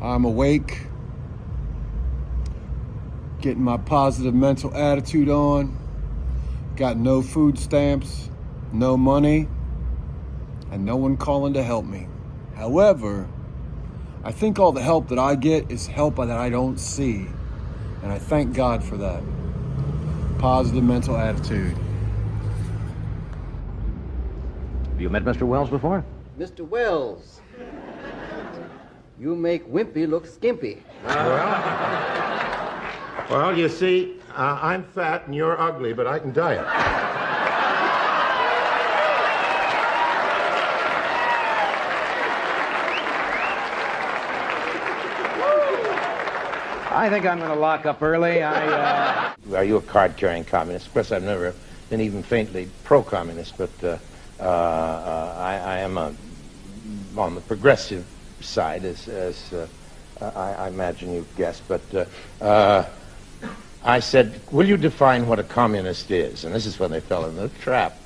I'm awake, getting my positive mental attitude on, got no food stamps, no money, and no one calling to help me. However, I think all the help that I get is help that I don't see, and I thank God for that. Positive mental attitude. Have you met Mr. Welles before? Mr. Welles, you make Wimpy look skimpy. Well, you see, I'm fat and you're ugly, but I can diet. I think I'm going to lock up early. Are you a card-carrying communist? Of course, I've never been even faintly pro-communist, but I am on the progressive side, as I imagine you've guessed. But I said, will you define what a communist is? And this is when they fell in the trap.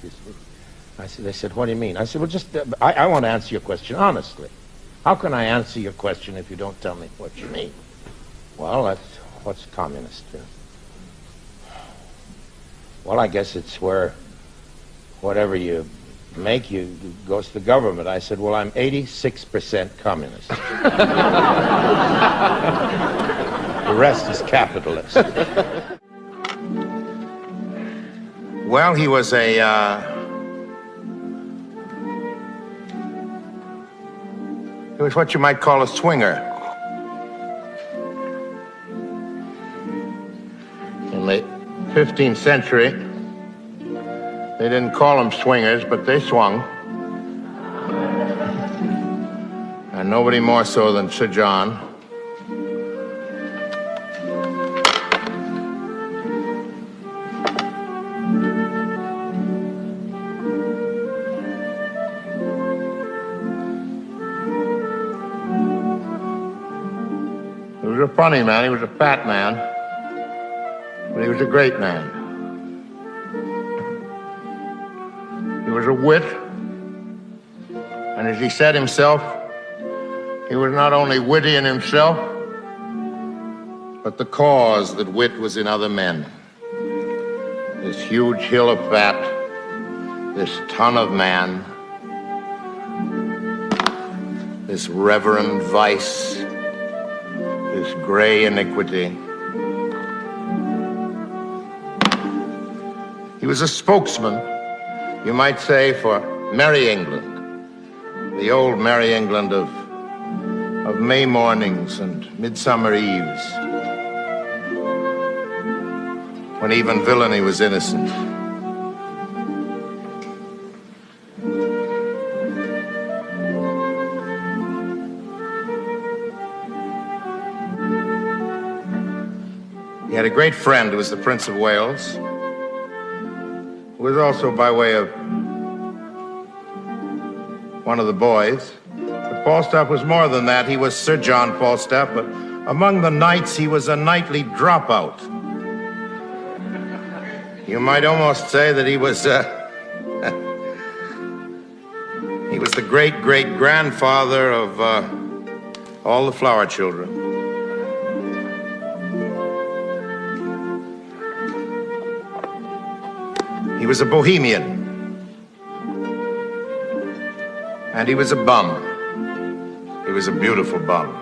They said, what do you mean? I said, well, just, I want to answer your question honestly. How can I answer your question if you don't tell me what you mean? Well, what's communist? Well, I guess it's where whatever you make goes to the government. I said, well, I'm 86% communist. The rest is capitalist. Well, he was he was what you might call a swinger. In the 15th century, they didn't call them swingers, but they swung. And nobody more so than Sir John. He was a funny man, he was a fat man, but he was a great man. He was a wit, and as he said himself, he was not only witty in himself, but the cause that wit was in other men. This huge hill of fat, this ton of man, this reverend vice, this gray iniquity. He was a spokesman, you might say, for Merry England, the old Merry England of May mornings and midsummer eves, when even villainy was innocent. He had a great friend who was the Prince of Wales, who was also by way of one of the boys. But Falstaff was more than that. He was Sir John Falstaff, but among the knights, he was a knightly dropout. You might almost say that he was the great-great-grandfather of all the flower children. He was a bohemian. And he was a bum. He was a beautiful bum.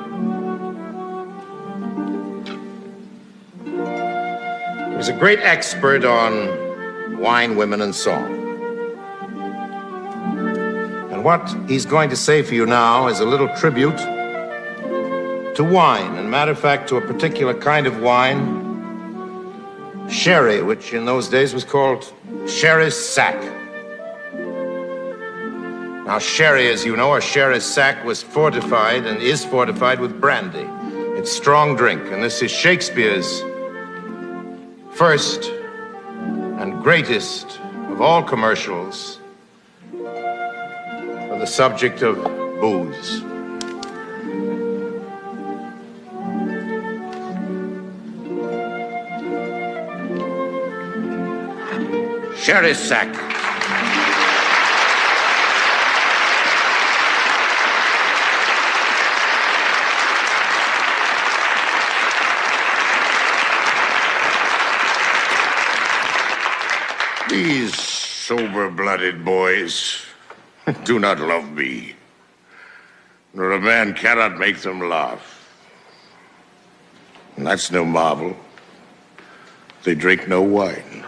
He was a great expert on wine, women, and song. And what he's going to say for you now is a little tribute to wine. And matter of fact, to a particular kind of wine, sherry, which in those days was called sherry's sack. Now, sherry, as you know, or sherry's sack, was fortified and is fortified with brandy. It's strong drink, and this is Shakespeare's first and greatest of all commercials for the subject of booze. Sherry's sack. Sober-blooded boys do not love me, nor a man cannot make them laugh. And that's no marvel. They drink no wine.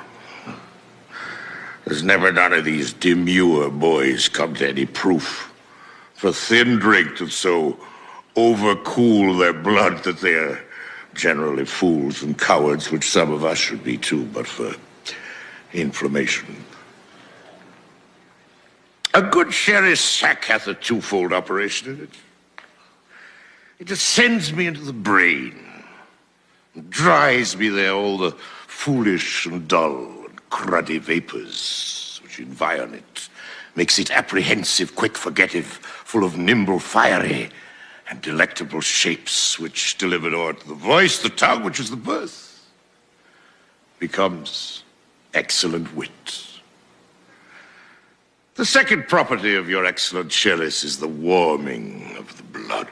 There's never none of these demure boys come to any proof for thin drink that so overcool their blood that they're generally fools and cowards, which some of us should be too, but for inflammation. A good sherry sack hath a twofold operation in it. It ascends me into the brain, and dries me there all the foolish and dull and cruddy vapors which environ it, makes it apprehensive, quick forgettive, full of nimble, fiery, and delectable shapes, which delivered o'er to the voice, the tongue, which is the birth, becomes excellent wit. The second property of your excellent Sherris is the warming of the blood.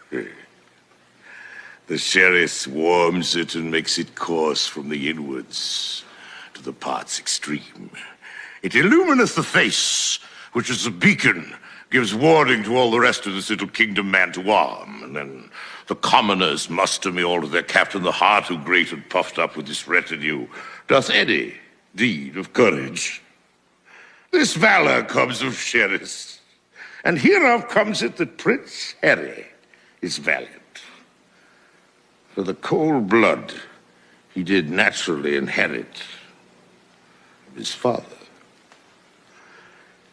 The Sherris warms it and makes it course from the inwards to the parts extreme. It illumineth the face, which is a beacon, gives warning to all the rest of this little kingdom man to arm. And then the commoners muster me all to their captain, the heart who great and puffed up with this retinue doth any deed of courage. This valor comes of Sherris, and hereof comes it that Prince Harry is valiant. For the cold blood he did naturally inherit of his father.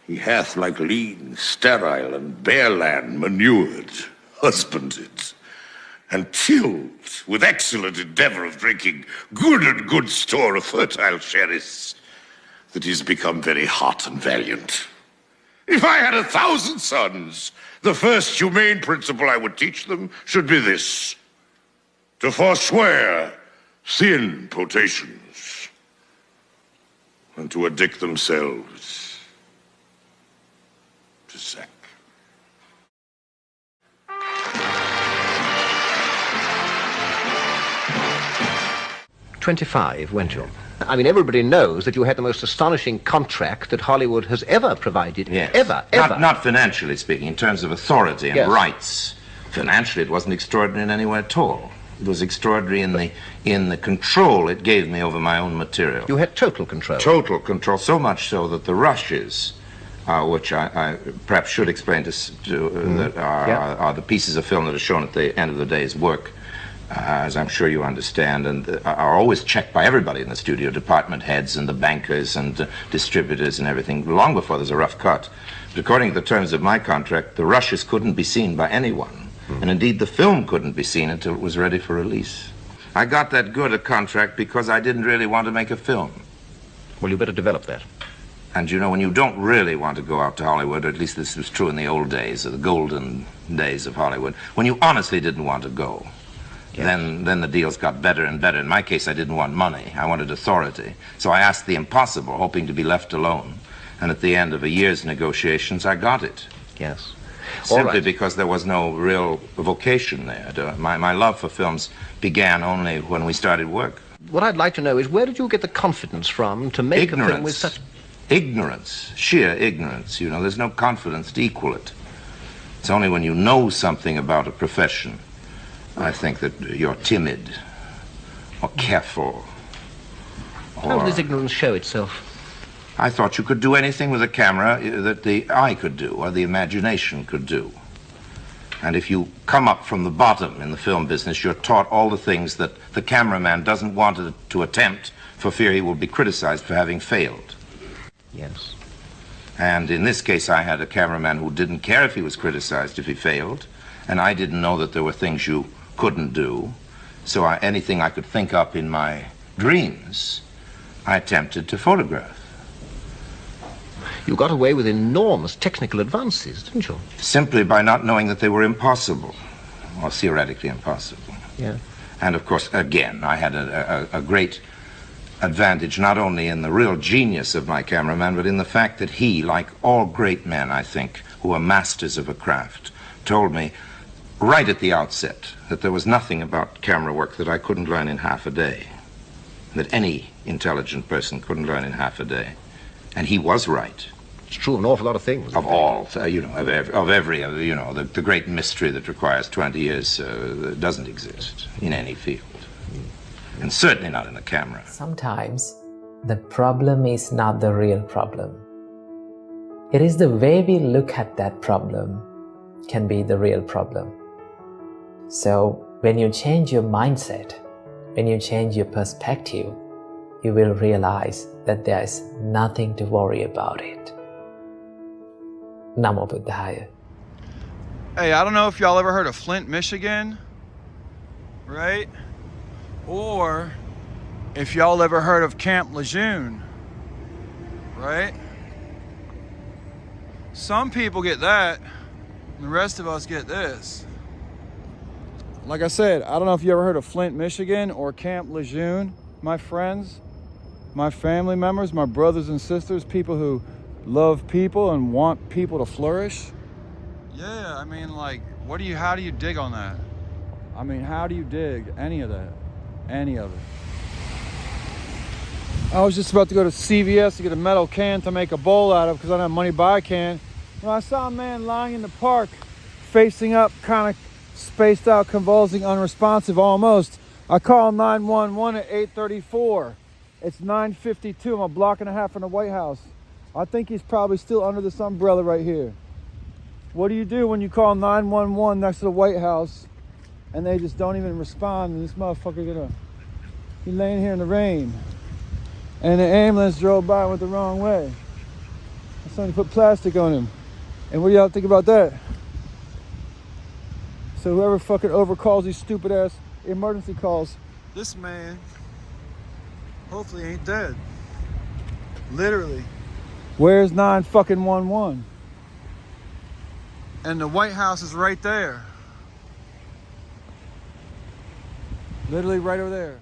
He hath like lean, sterile, and bare land manured, husbanded, and tilled with excellent endeavor of drinking good and good store of fertile Sherris, that is become very hot and valiant. If I had 1,000 sons, the first humane principle I would teach them should be this: to forswear thin potations, and to addict themselves to sack. 25, weren't you? I mean, everybody knows that you had the most astonishing contract that Hollywood has ever provided. Yes. Ever. Not financially speaking, in terms of authority and Yes. rights. Financially, it wasn't extraordinary in any way at all. It was extraordinary in the control it gave me over my own material. You had total control. Total control, so much so that the rushes, which I perhaps should explain that are the pieces of film that are shown at the end of the day's work, as I'm sure you understand, and are always checked by everybody in the studio, department heads and the bankers and distributors and everything, long before there's a rough cut. But according to the terms of my contract, the rushes couldn't be seen by anyone. And indeed, the film couldn't be seen until it was ready for release. I got that good a contract because I didn't really want to make a film. Well, you better develop that. And you know, when you don't really want to go out to Hollywood, or at least this was true in the old days, or the golden days of Hollywood, when you honestly didn't want to go, Yes. then the deals got better and better. In my case, I didn't want money. I wanted authority. So I asked the impossible, hoping to be left alone. And at the end of a year's negotiations, I got it. Yes. Simply because there was no real vocation there. My love for films began only when we started work. What I'd like to know is, where did you get the confidence from to make a film with such... Ignorance, sheer ignorance. You know, there's no confidence to equal it. It's only when you know something about a profession, I think, that you're timid or careful. How does this ignorance show itself? I thought you could do anything with a camera that the eye could do or the imagination could do. And if you come up from the bottom in the film business, you're taught all the things that the cameraman doesn't want to attempt for fear he will be criticized for having failed. Yes. And in this case, I had a cameraman who didn't care if he was criticized if he failed, and I didn't know that there were things you couldn't do. So anything I could think up in my dreams, I attempted to photograph. You got away with enormous technical advances, didn't you? Simply by not knowing that they were impossible, or theoretically impossible. Yeah. And of course, again, I had a great advantage not only in the real genius of my cameraman, but in the fact that he, like all great men, I think, who are masters of a craft, told me right at the outset that there was nothing about camera work that I couldn't learn in half a day, that any intelligent person couldn't learn in half a day. And he was right. It's true of an awful lot of things. Of all, of every, the great mystery that requires 20 years doesn't exist in any field. And certainly not in the camera. Sometimes the problem is not the real problem. It is the way we look at that problem can be the real problem. So when you change your mindset, when you change your perspective, you will realize that there is nothing to worry about it. Namo Buddhaya. Hey, I don't know if y'all ever heard of Flint, Michigan, right? Or if y'all ever heard of Camp Lejeune, right? Some people get that, and the rest of us get this. Like I said, I don't know if you ever heard of Flint, Michigan or Camp Lejeune. My friends, my family members, my brothers and sisters, people who love people and want people to flourish. Yeah, I mean, like, how do you dig on that? I mean, how do you dig any of that? Any of it? I was just about to go to CVS to get a metal can to make a bowl out of because I don't have money to buy a can. When I saw a man lying in the park, facing up, kind of spaced out, convulsing, unresponsive almost. I call 911 at 8:34. It's 9:52. I'm a block and a half from the White House. I think he's probably still under this umbrella right here. What do you do when you call 911 next to the White House and they just don't even respond, and this motherfucker he's laying here in the rain, and the ambulance drove by and went the wrong way. Somebody put plastic on him. And what do y'all think about that? So whoever fucking overcalls these stupid ass emergency calls, this man hopefully ain't dead. Literally. Where's 911? And the White House is right there. Literally right over there.